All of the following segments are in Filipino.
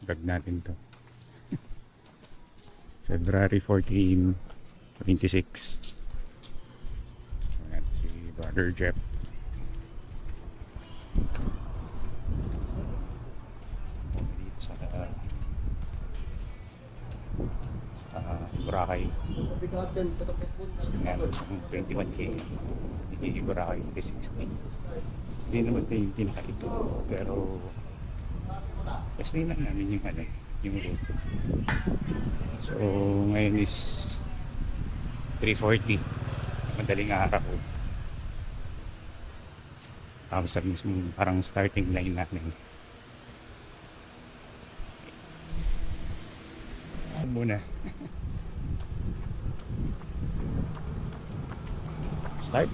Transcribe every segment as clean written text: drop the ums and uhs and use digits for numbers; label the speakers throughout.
Speaker 1: vlog natin to. February 14, 26. Ayan, si Brother Jeff. Dito sa Boracay. Ayan, 21K. Hindi Boracay 360. Hindi naman ito yung pinaka-ito. Pero kasi lang namin yung yung route. So ngayon is 3:40, madaling araw. Tapos sa mismo parang starting line natin. Muna. Start.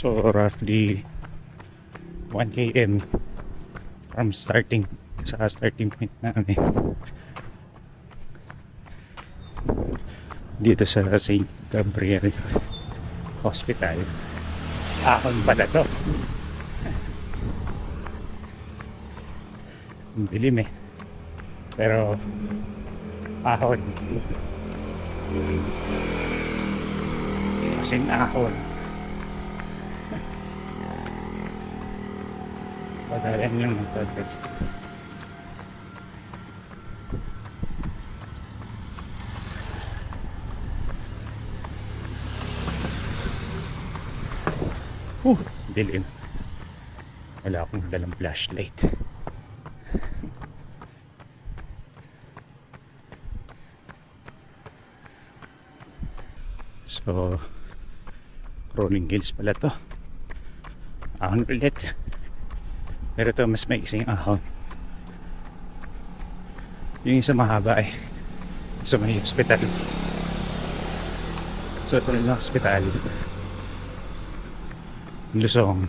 Speaker 1: So roughly 1 km from starting sa starting point namin dito sa St. Gabriel Hospital. Ahon pala to. Ang dilim eh. Pero ahon. Kasing ahon. Padalan lang ng pagkat. Dilim. Wala akong dalang flashlight. So rolling hills pala to. Ahon ulit. Pero ito mas maiksing ahon. Yung isa mahaba eh. Sa may hospital. So ito lang hospital. Lusong.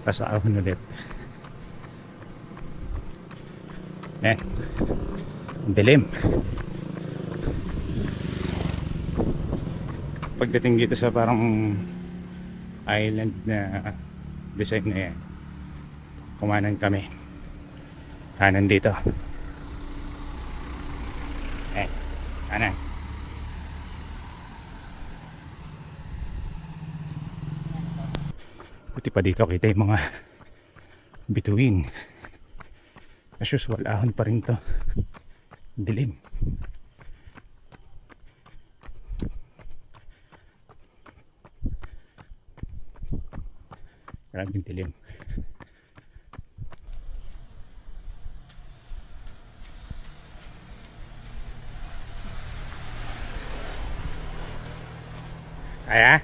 Speaker 1: Tapos ahon ulit. Dilim. Pagdating dito sa parang island na design na yan, kumanan kami kanan dito, kanan. Buti pa dito kita yung mga bituin. As usual, ahon pa rin to. Dilim. Maraming dilim. Kaya?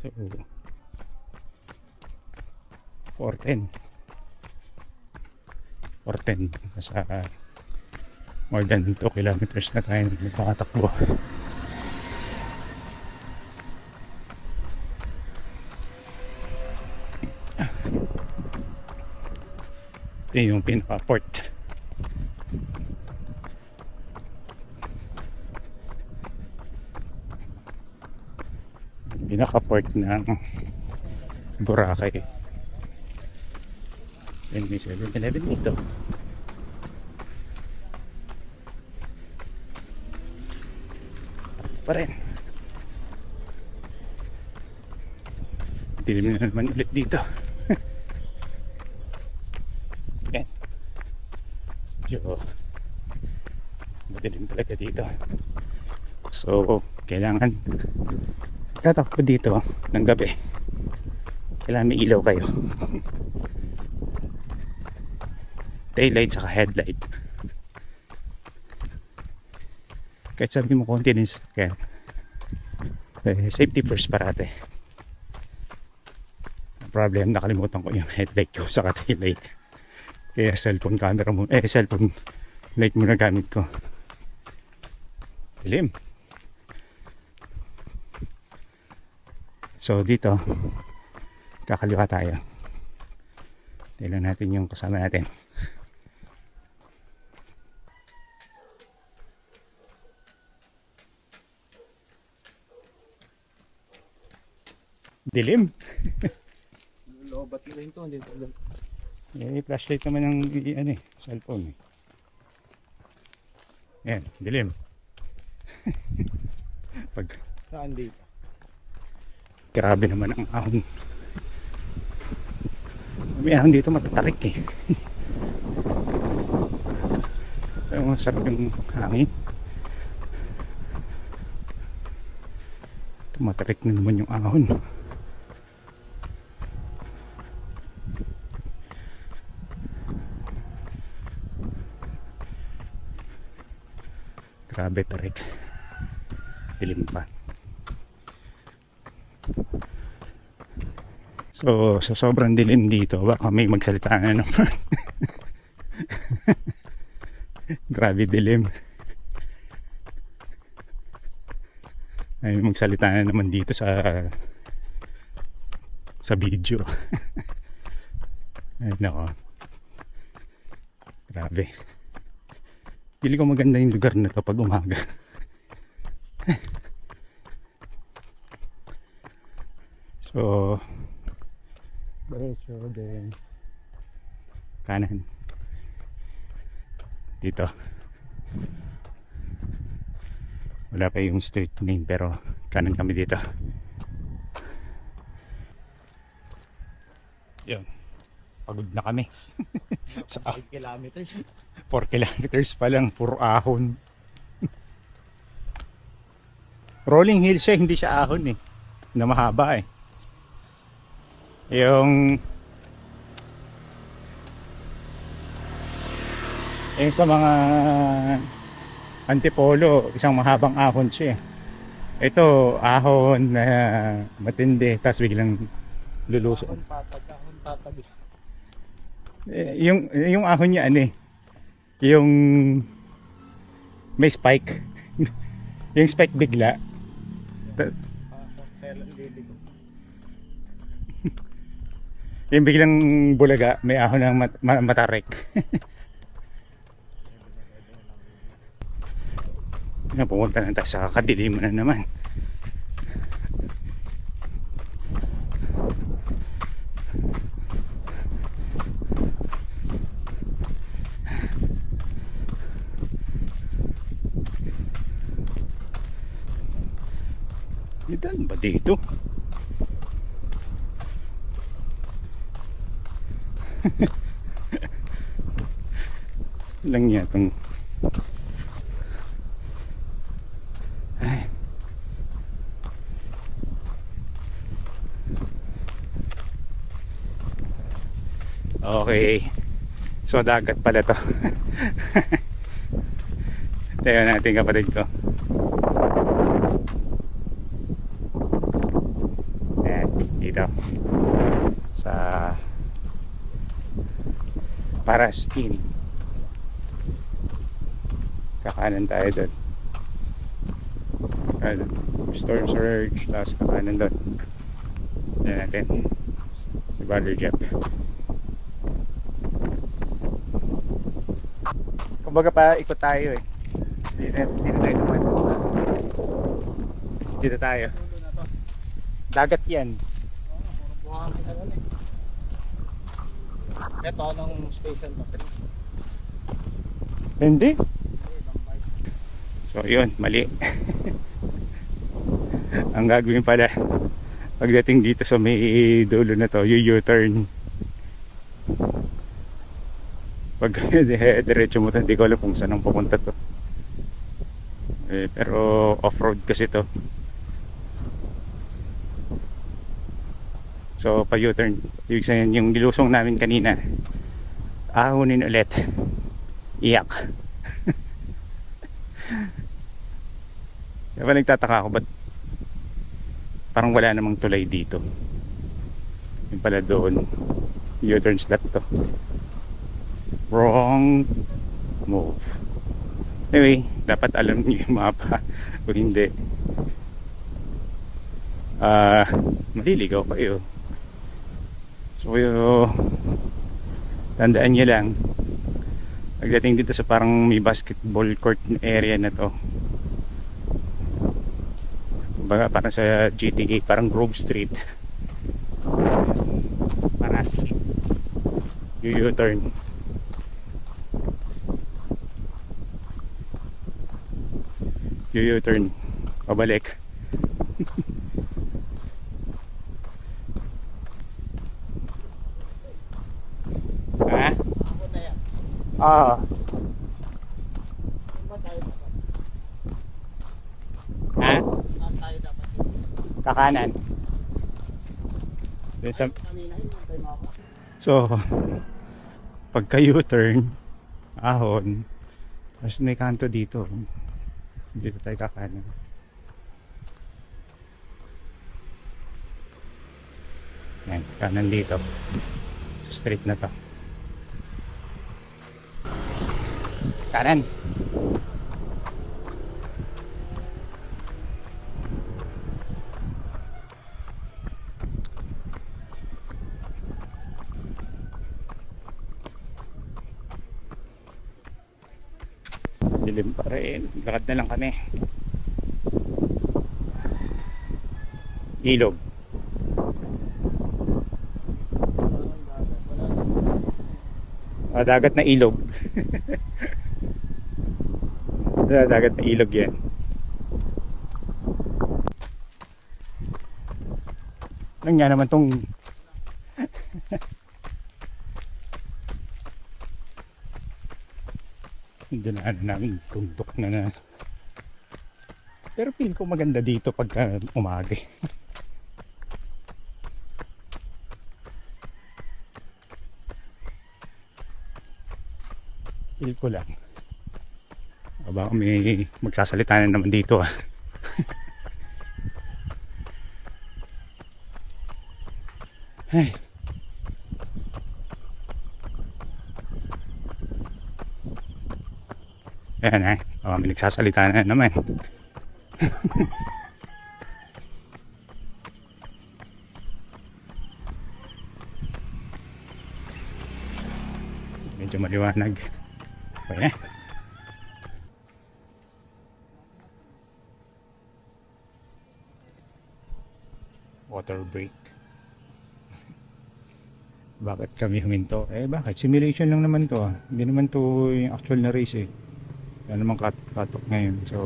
Speaker 1: So 410 nasa more than 2 kilometers na tayo nagkakatakbo. Ito yung pinaka-port. Pinaka-port ng Boracay. And may 7-Eleven dito. Pa rin. Dilim na naman ulit dito. Yan. Medyo madilim talaga dito. So kailangan tatakbo dito ng gabi. Kailangan may ilaw kayo. Taillight saka headlight. Kahit sabi mo konti din sa sakyan, safety first parate. Problem, nakalimutan ko yung headlight ko saka taillight. Kaya cellphone camera mo, cellphone light muna gamit ko. Dilim. So dito Kakaliwa tayo. Tignan natin yung kasama natin. Dilim.
Speaker 2: Lobat na rin ito.
Speaker 1: Eh, flashlight naman ng ano eh, cellphone eh. Yan, dilim. Pag
Speaker 2: Saan dito?
Speaker 1: grabe naman ang ahon. May ahon dito matatarik eh. Pero masarap yung hangin. Tumatarik na naman yung ahon. Grabe tarik. Dilim pa. So, sa sobrang dilim dito, baka may magsalita na naman. Grabe dilim. Ay magsalita na naman dito sa video. Ay nako. Grabe. Pili ko maganda yung lugar na to pag umaga. So diretso din kanan dito. Wala pa yung street name pero kanan kami dito. Yun, pagod na kami. Sa
Speaker 2: 5 kilometers.
Speaker 1: 4 kilometers pa lang, puro ahon. Rolling hill siya, hindi siya ahon eh, na mahaba eh. Yung sa mga Antipolo, isang mahabang ahon siya eh. Ito, ahon na matindi, tapos biglang lulusong.
Speaker 2: Ahon patag.
Speaker 1: Yung ahon niya ano eh, yung may spike. Yung spike bigla. Yung biglang bulaga, may ahon ng matarik. Pumunta na tayo sa kakadilim na naman. Ilan ba dito? Lang yatong okay. So dagat pala to. Tayo natin kapatid ko. Ayan, dito sa Paraskin. Kakanan tayo doon. Storm surge, tapos kakanan doon. Ayan natin si Brother Jeff. Kumbaga pa ikot tayo eh. Dito tayo naman. Dito tayo. Dagat yan.
Speaker 2: Ito anong station ba?
Speaker 1: Hindi. So yun, mali. Ang gagawin pala pagdating dito sa may dulo na to, yung U-turn. Pag diretso mo to, hindi ko alam kung saan ang pupunta to. Pero off-road kasi to. So pa U-turn, ibig sabihin yung nilusong namin kanina, ahonin ulit. Iyak. Kaya pa nagtataka ako, ba't parang wala namang tulay dito. Yung pala doon, U-turn slot to. Wrong move. Anyway, dapat alam niyo yung mapa. Kung hindi, maliligaw kayo. So tandaan nyo lang, pagdating dito sa parang may basketball court na area na to, baga parang sa GTA, parang Grove Street, so, Paraski, U-turn. U-turn pabalik. Ha?
Speaker 2: Ako na yan.
Speaker 1: Ah,
Speaker 2: Saan ba tayo dapat?
Speaker 1: ha?
Speaker 2: Saan tayo dapat?
Speaker 1: Kakanan. Dun sa,
Speaker 2: Kanina yun, tayo mo ako.
Speaker 1: so, pagka U-turn, ahon, tapos may kanto dito. Dito tayo kakanan. Yan, kanan dito. Sa street na to. Kanan. Dilim pa rin. Lakad na lang kami. Ilog. Dagat na ilog. Dagat na ilog yan. Ano nga naman tong dinaanan namin tundok na. Pero feel ko maganda dito pagka umaga. Feel ko lang. Baka may magsasalita na naman dito ah. Ay. Ayan eh. Baka may nagsasalita na naman. Medyo maliwanag. Okay na. Water break. Bakit kami huminto? Bakit? Simulation lang naman to ah. Hindi naman to yung actual na race eh. Yan naman katok ngayon. So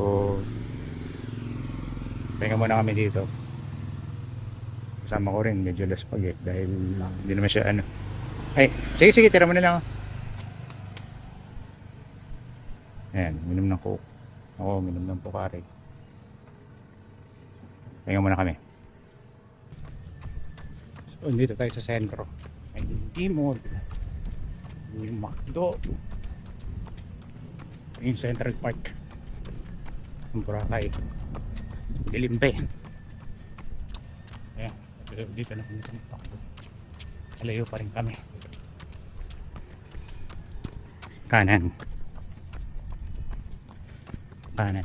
Speaker 1: pahinga muna kami dito. Kasama ko rin medyo laspag eh. Dahil hindi naman siya ano. Ay, sige tira mo na lang. Ayan, minom ng coke. Ako, minom ng Pocari. Pahinga muna kami. So, dito tayo sa sentro. May Timor. Yung McDo. Yung Central Park. Yung Boracay. Dilimpe. Ayan, dito na kami tumakbo. Malayo pa rin kami. Kanan. Kanan.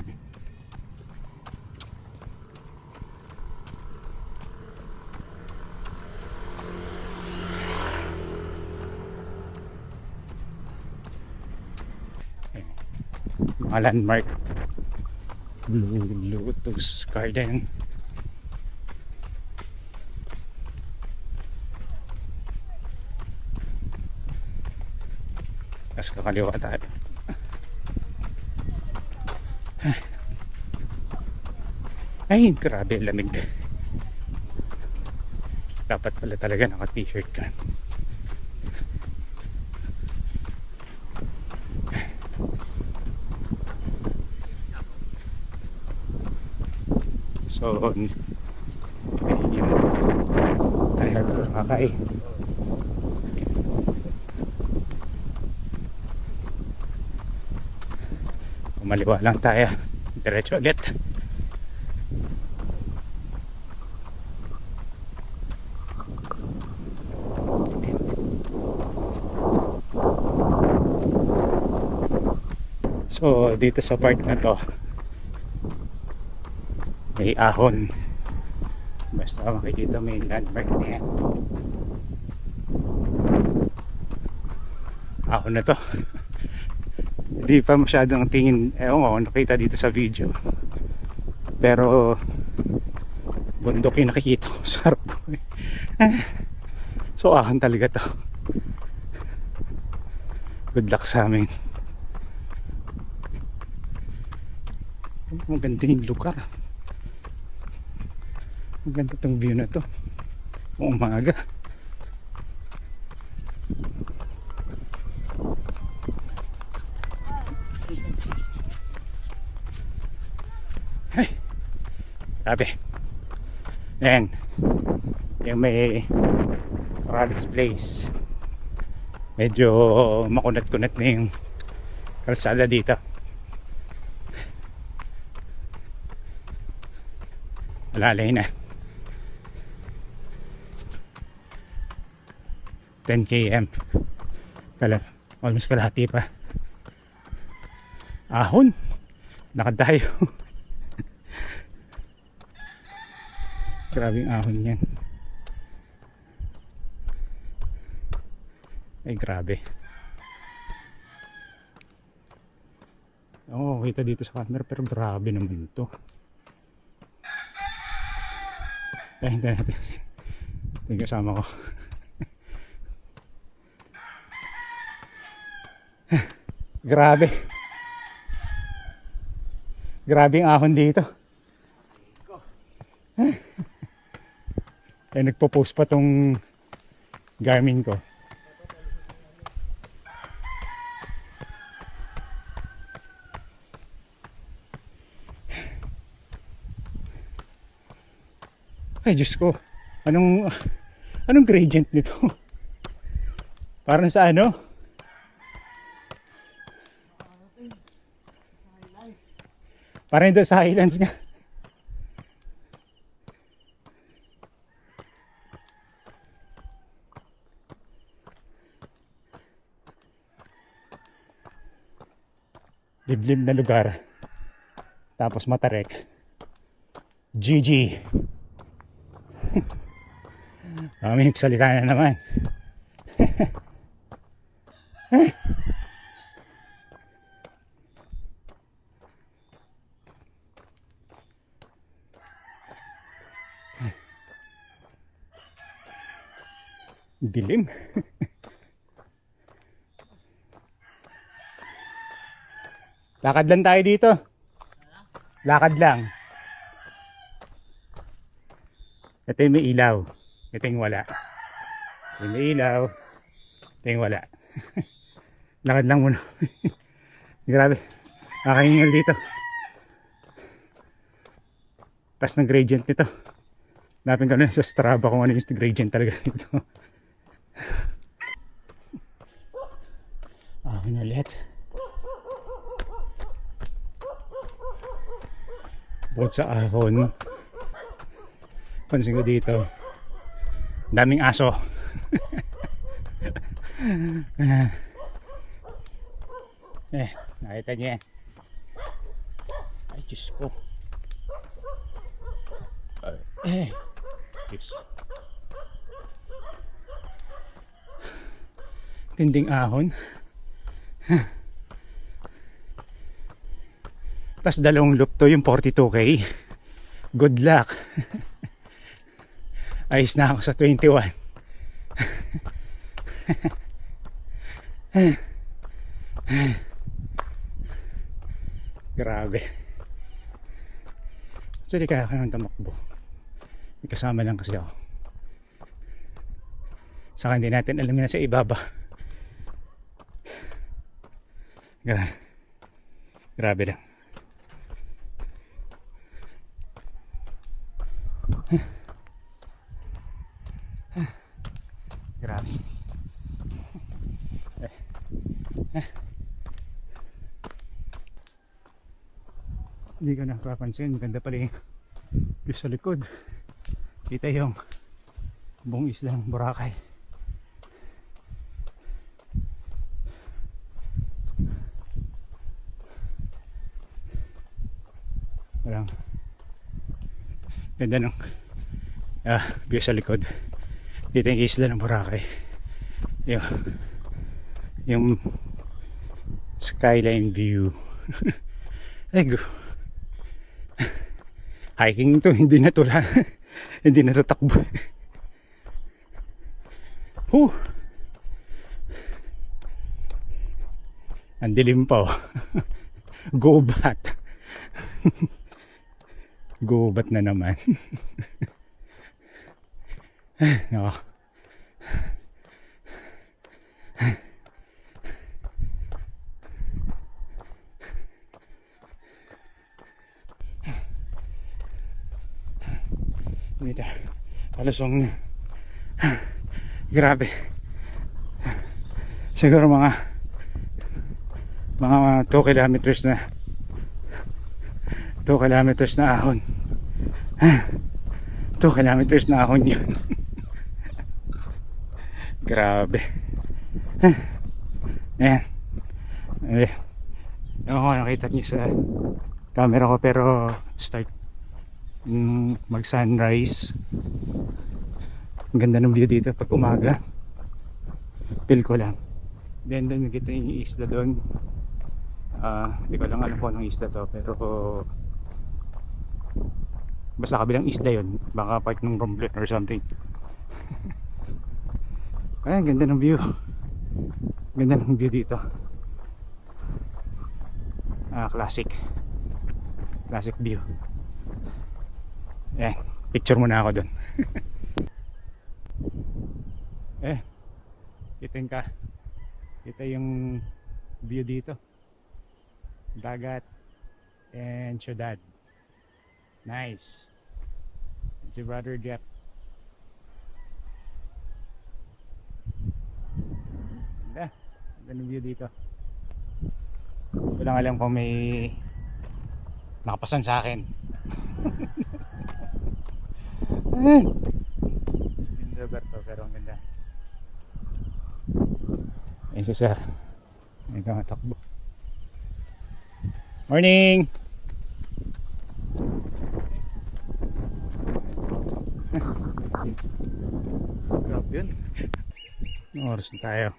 Speaker 1: Mga landmark. Blue Lotus Garden. Tapos kakaliwa tayo. Ay, grabe lamig. Dapat pala talaga naka-t-shirt ka. So, ayun. Ay, nakakay. Kumaliwa lang tayo. Diretso ulit. So, dito sa park na to, may ahon. Basta makikita may landmark na yan. ahon na to. Hindi pa masyadong tingin, ewan ko, nakita dito sa video. Pero bundok yung nakikita ko sa harap ko. So ahon talaga to. Good luck sa amin. Maganda yung lugar. Maganda tong view na to. Umaga. Ay, grabe. Ayan. Yung may Ralph's Place. Medyo makunat-kunat na yung kalsada dito. Alalay na. 10 km. Almost kalahati pa. Ahon. Nakadayo. Grabing ahon yan. Ay grabe. Oo, kita dito sa camera pero grabe naman to. Ay, hindi natin. Ito yung kasama ko. Grabe. Grabe ang ahon dito. Ay, nagpo-post pa tong Garmin ko. Ay, Diyos ko. Anong gradient nito? Parang sa ano? Parang doon sa Highlands nga. Liblib na lugar. Tapos Matarek. GG. Kami nagsalita na naman. Dilim. Lakad lang tayo dito. Lakad lang. Ito yung may ilaw. Ito yung wala. Ito yung may ilaw. Ito yung wala. Lakad lang muna. Grabe. Nakahingal dito. Pas ng gradient nito. Napin ko na sa Strava kung ano yung gradient talaga nito. Ahon ulit. Bukod sa ahon, pansin ko dito, daming aso. Nakita niyo yan. Ay, Diyos ko. Diyos. Tinding ahon. Tapos dalawang loop to, yung 42K. Good luck. Ayos na ako sa 21. Grabe. Actually kaya ka naman tamakbo. May kasama lang kasi ako. Saka hindi natin alam na sa ibaba. Grabe lang. Grabe. Hindi ko napapansin, maganda pala yung view sa likod. Kita yung buong isla ng Boracay. Walang ganda ng view sa likod. Dito yung isla ng Boracay. yung skyline view. Ay, hiking to, hindi na tula. Hindi na to takbo. Ang dilim pa, oh. Gobat. Gobat na naman. Oh. Dito, palusong na. Grabe. Siguro mga 2 kilometers na. 2 kilometers na ahon. 2 kilometers na ahon yun. Grabe. Ayan. Ewan ko nakita niyo sa camera ko, pero start mag sunrise. Ang ganda ng view dito pag umaga. Feel ko lang. Then doon nakita yung isla doon. Hindi ko lang alam kung anong isla to, pero basta kabilang isla yun. Baka part ng Romblon or something. Ay, ganda ng view. Ganda ng view dito. Classic view. Picture muna ako doon. Kita yung view dito. Dagat and syudad. Nice. Si Brother Jeff. Ganda ng view dito. Hindi ko lang alam kung may nakapasan sa akin. Yung lugar to, pero ang ganda. Ayun si sir. Ayun ka matakbo. Morning!
Speaker 2: Grabe yun.
Speaker 1: Anong oras na tayo?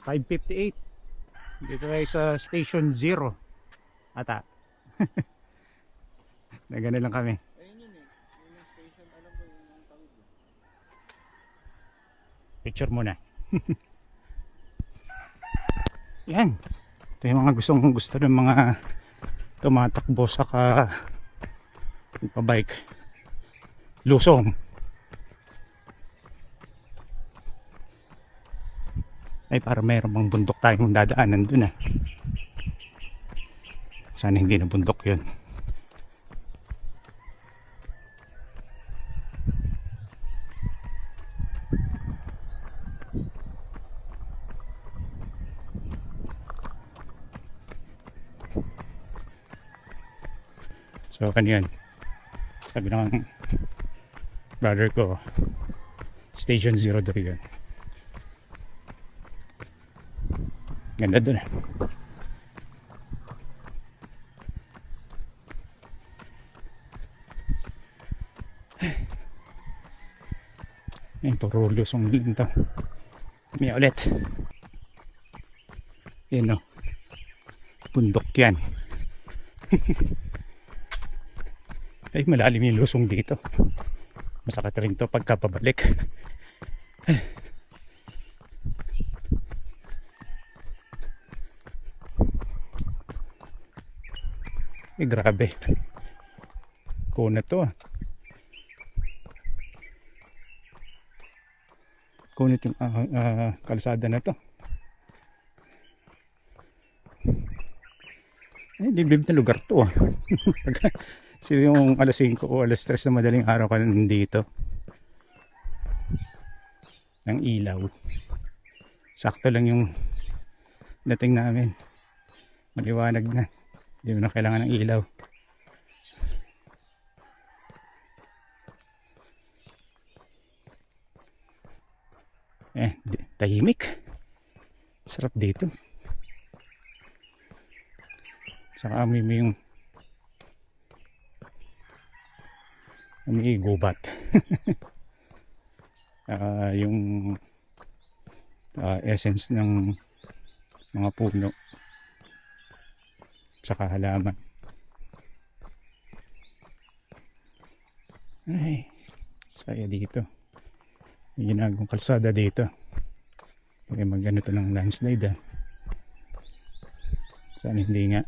Speaker 1: 5:58. Dito tayo sa Station 0 ata. Nagano lang kami.
Speaker 2: Ayun yun eh. Yung station, alam ko yung tawid.
Speaker 1: Picture muna. Yan. Ito yung mga gusto ng mga tumatakbo saka pa-bike. Lusong. Ay, para mayroon bang bundok tayong dadaanan dun ah. Sana hindi na bundok yun. So kanyan, sabi ng brother ko, Station 0 daw yun. Ganda dun eh. Ayun, puro lusong lang ito. May ulit. Yan o. Bundok yan. Ay, malalim yung lusong dito. Masakit rin to pagka pabalik. Eh, grabe. Kunat to ah. Kunat yung kalsada na to. Eh, liblib na lugar to ah. So yung alas 5 o alas 3 na madaling araw ka nandito ng ilaw. Sakto lang yung dating namin. Maliwanag na. Hindi mo na kailangan ng ilaw. Tahimik. Sarap dito. Saka amoy mo yung gubat. Yung essence ng mga puno tsaka halaman. Ay, saya dito. May ginagawang kalsada dito. Kaya mag-ano to ng landslide ah. Sana hindi nga.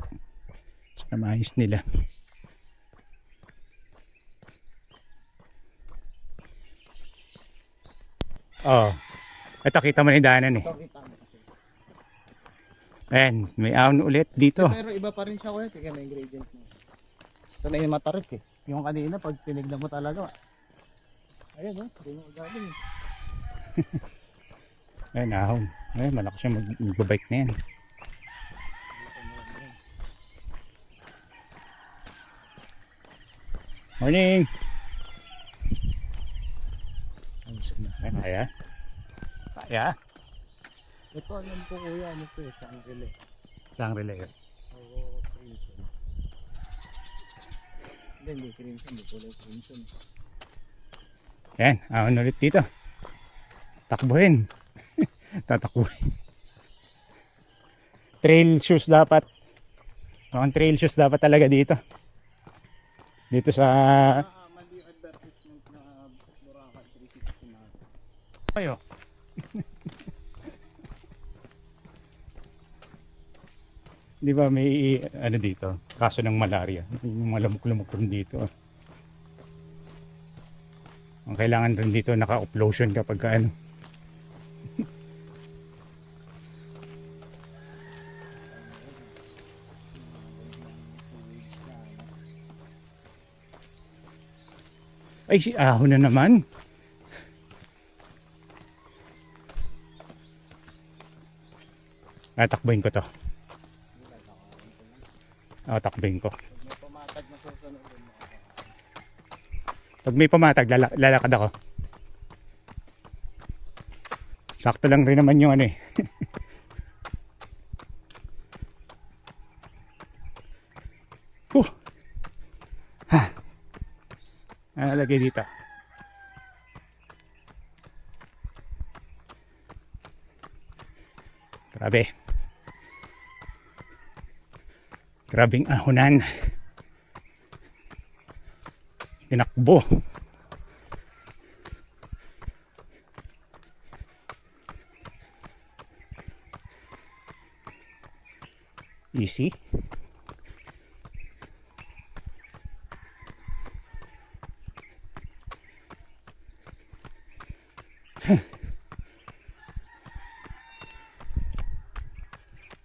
Speaker 1: Sana maayos nila. Oh, ito kita mo na yung daanan eh. Ayan, may ahon ulit dito.
Speaker 2: Pero iba pa rin siya kuya, kaya may ingredients mo. Ito na yung matarik eh. Yung kanina pag tinignan mo talaga. Ayun hindi mo gagawin.
Speaker 1: Ayan, ahon. Ayan, malakas siya magbabike na yan. Morning! Ayan, kaya? Kaya?
Speaker 2: Ito alam ko kuya, ano to eh, Shangri-La.
Speaker 1: Shangri-La.
Speaker 2: Oo, crimson. Hindi crimson, hindi kulay crimson.
Speaker 1: Ayan, ahon ulit dito. Takbuhin. Tatakbuhin. Trail shoes dapat. Mga trail shoes dapat talaga dito. Dito sa...
Speaker 2: Mali advertisement na Boracay 360 na.
Speaker 1: Ayo. Di ba may ano dito? Kaso ng malaria. Yung mga lamok-lamok rin dito. Ang kailangan rin dito naka-uplosion kapag ano. Ay, ahon na naman. Takbuhin ko to. Takbuhin ko.
Speaker 2: May pumatag na susunod din mo.
Speaker 1: Pag may pamatag, lalakad ako. Sakto lang rin naman yung ano eh. Nalagay dito. Grabe. Grabing ahonan. Tinakbo. Easy.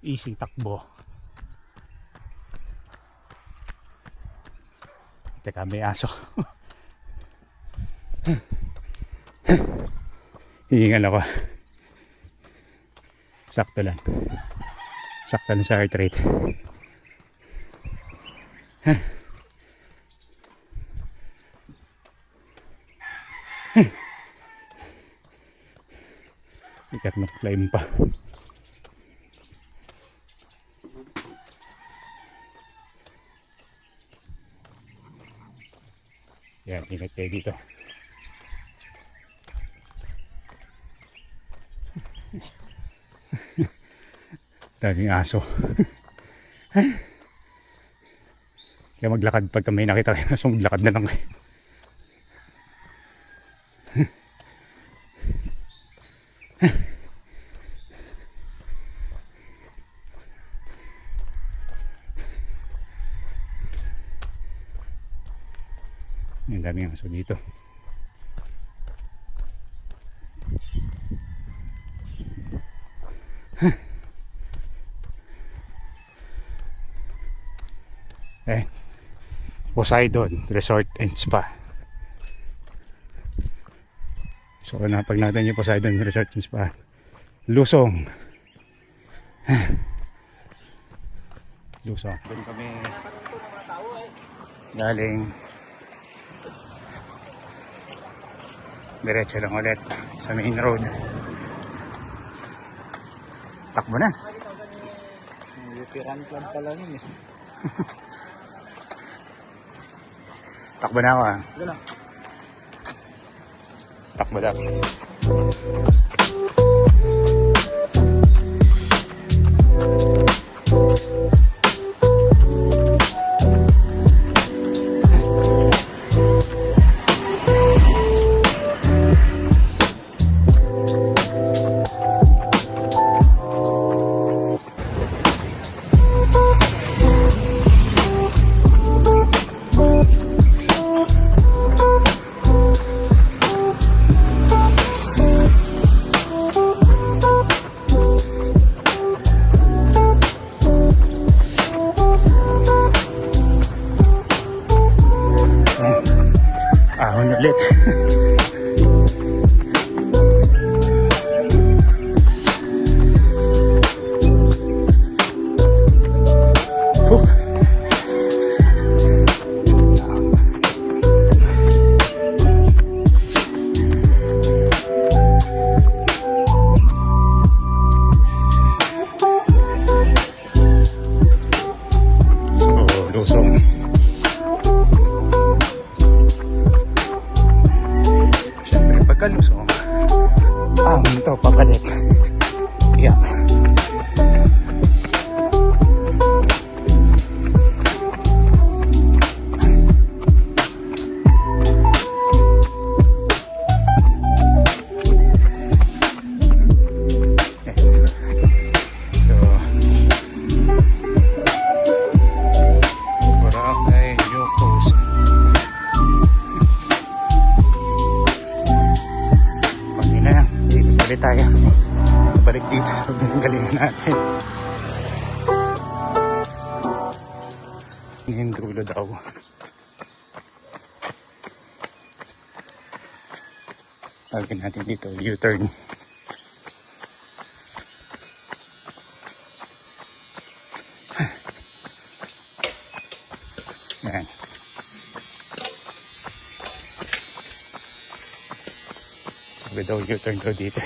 Speaker 1: Easy takbo. Teka, may aso. Hihingal ako. Sakto lang. Sakto lang sa heart rate. Ikat na climb pa. Yan, ingat kayo dito. Daming aso. Kaya maglakad pagka may nakita kayo, so maglakad na lang kayo. Ang daming aso dito. Poseidon Resort and Spa. So napag natin yung Poseidon Resort and Spa. Lusong. Lusong. Doon kami galing. Diretso lang ulit sa main road. Takbo na.
Speaker 2: UP Run Club pala yun eh.
Speaker 1: Takbo na ako ah.
Speaker 2: Wala.
Speaker 1: Takbo daw. Ahon ulit. Huh. So, lusong. Siyempre, pagkalusong, ito, pabalik. Yeah. Boracay, New Coast. Pati na yan, ikot ulit tayo. Balik dito sa galingan natin. Yung dulo daw. Lagyan natin dito, U-turn. Yan. Sabi daw, U-turn daw dito.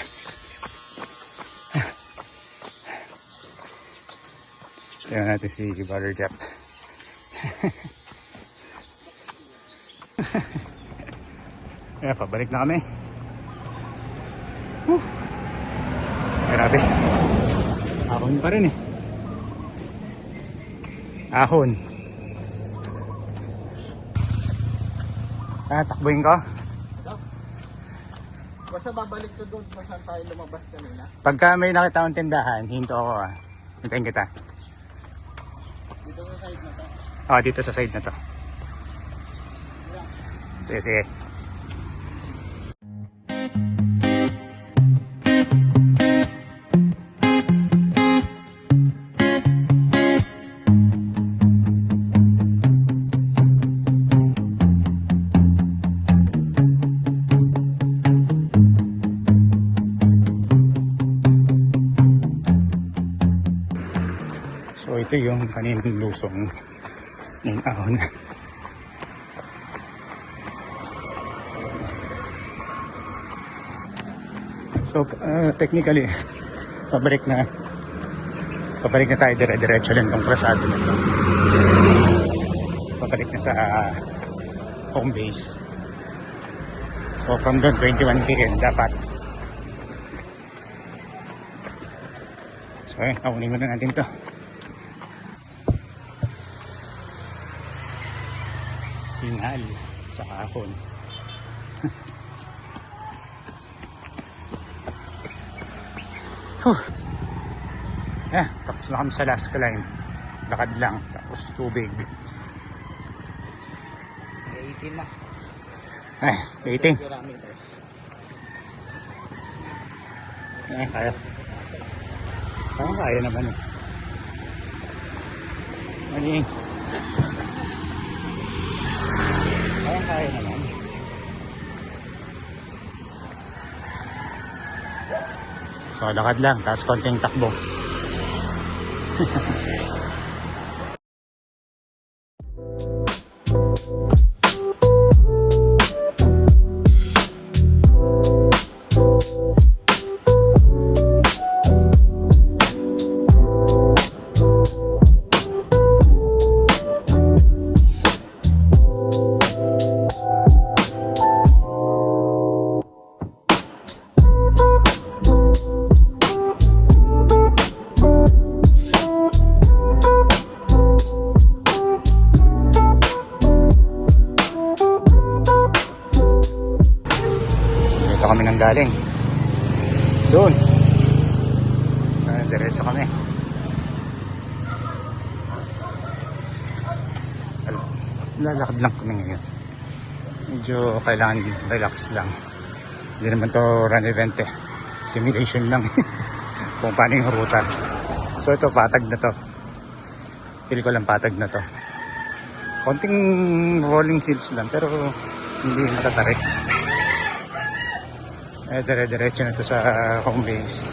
Speaker 1: Tingnan natin si Brother Jeff. Ayan, pabalik na kami. Grabe. Ahon pa rin eh. Ahon. Takbuhin ko.
Speaker 2: Basta babalik ko doon kung saan tayo lumabas kanina.
Speaker 1: Pagka may nakita akong tindahan, hinto ako ah. Hintayin kita.
Speaker 2: Dito sa side na to.
Speaker 1: Dito sa side na to. Sige, sige. So ito yung kaninang lusong ng ahon. So technically pabalik na tayo, dire-diretso lang tong krasado na to. Pabalik na sa home base. So from doon 21 km dapat. So aunin muna natin to. Hingal sa ahon. Tapos na kami sa last climb. Lakad lang, tapos tubig.
Speaker 2: 18 na.
Speaker 1: Ay, waiting.
Speaker 2: Marami to.
Speaker 1: Kaya. Kaya naman eh. Maning. Kaya naman. So lakad lang, tapos konting takbo. Dito kami nang galing. Doon. Diretso kami. Lalakad lang kami ngayon. Medyo kailangan relax lang. Hindi naman to run event eh. Simulation lang. Kung paano yung ruta. So ito, patag na to. Feel ko lang patag na to. Konting rolling hills lang pero hindi matatarik. Dire-diretso na to sa home base.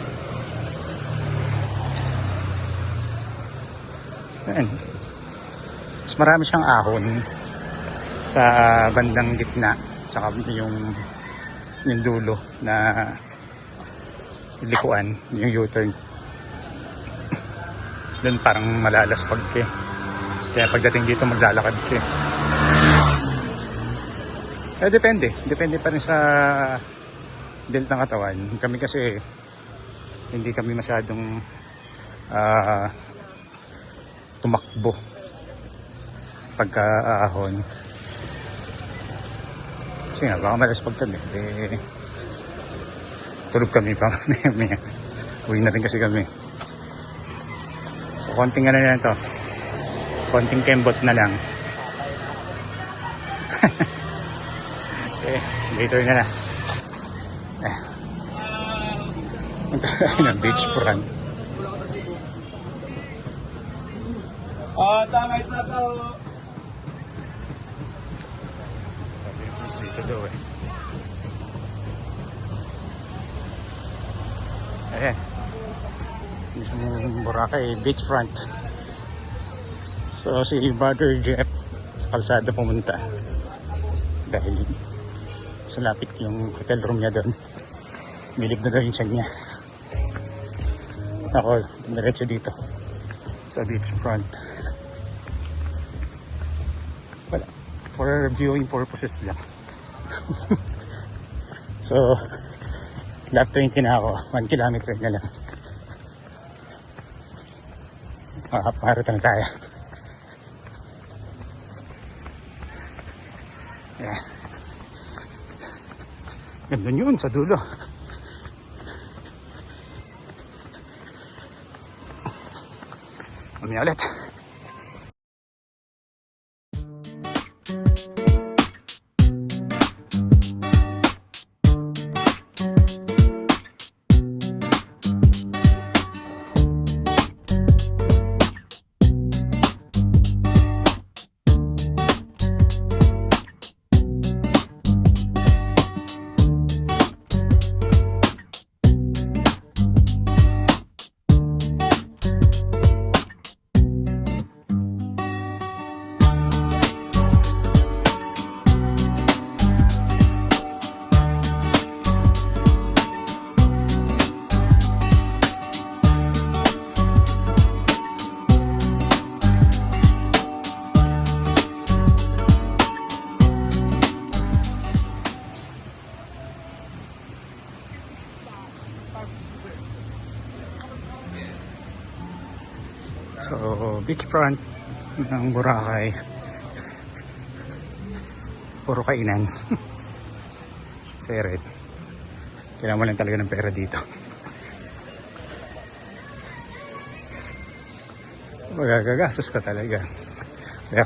Speaker 1: Ayan. Mas marami siyang ahon sa bandang gitna. Saka yung dulo na likuan, yung U-turn. Doon parang malalaspag ka. Kaya pagdating dito maglalakad ka. Depende. Depende pa rin sa build ng katawan. Kami kasi hindi kami masyadong tumakbo pagka-ahon. Kasi nga, baka malaspag kami. Tulog kami pa. Uwi na rin kasi kami. So, konting ano na ito. Konting kembot na lang. Later na. Punta tayo ng beach front.
Speaker 2: Tama ito na to.
Speaker 1: Dito daw eh. Ayan. Mismong Boracay beach front. So si Brother Jeff sa kalsada pumunta. Dahil sa lapit yung hotel room niya doon. Milib na daw yung siya niya. Ako, diretso dito sa beach front. Wala. For viewing purposes lang. So, lap 20 na ako. 1 kilometer na lang. Marathon na tayo. Yeah. Ganda yun sa dulo. Mamaya ulit. So, beachfront ng Boracay. Puro kainan. Seret. Kailangan mo lang talaga ng pera dito. Magagagastos ka talaga. Kaya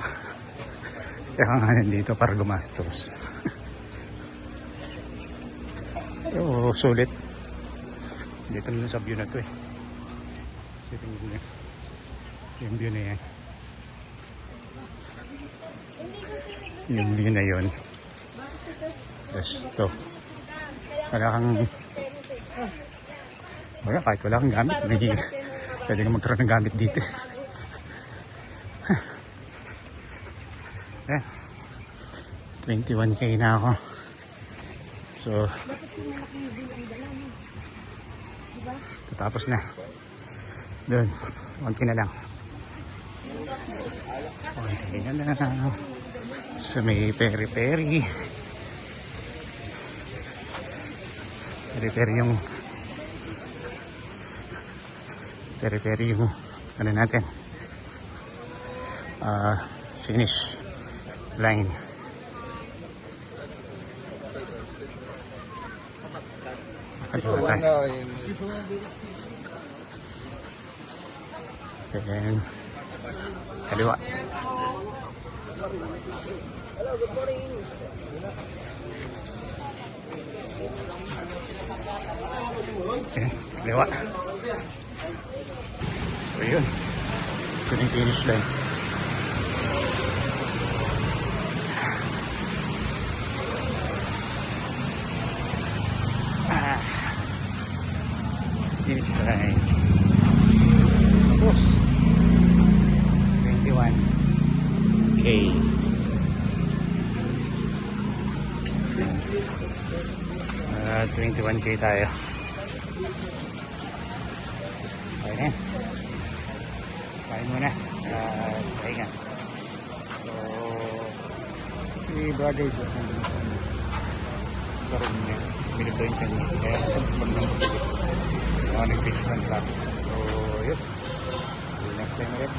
Speaker 1: ka nga nandito para gumastos. Pero sulit. Dito na sa view na to eh. Yung view na yan. Yung view na yun. Resto. Wala kang... Wala, kahit wala kang gamit. Pwede kang magkaroon ng gamit dito. Yan. 21k na ako. So... Tapos na. Doon. Konti na lang. Konti na lang. Sa may peri-peri. Peri-peri yung ano natin. Finish line. Kaliwa tayo. Then, kaliwa. Okay, kaliwa. So yun. Ito yung finish line. Finish line. Tapos 21K. 21K tayo. Okay na. Kain muna. Pahinga. So, si brother ko sa room niya. Binigay yung kanya. Kaya ito ng pagkakis. Nag-pitch man pa. So, yun. See you next time ulit.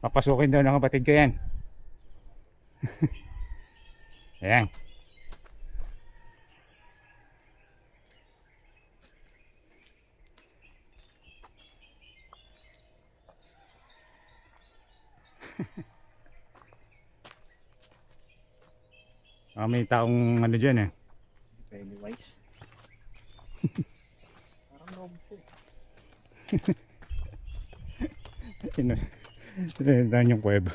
Speaker 1: Papasukin daw ng kapatid ko yan. Ayan. May taong ano dyan eh.
Speaker 2: Pennywise. Parang loob ko.
Speaker 1: Ito yung kuweba.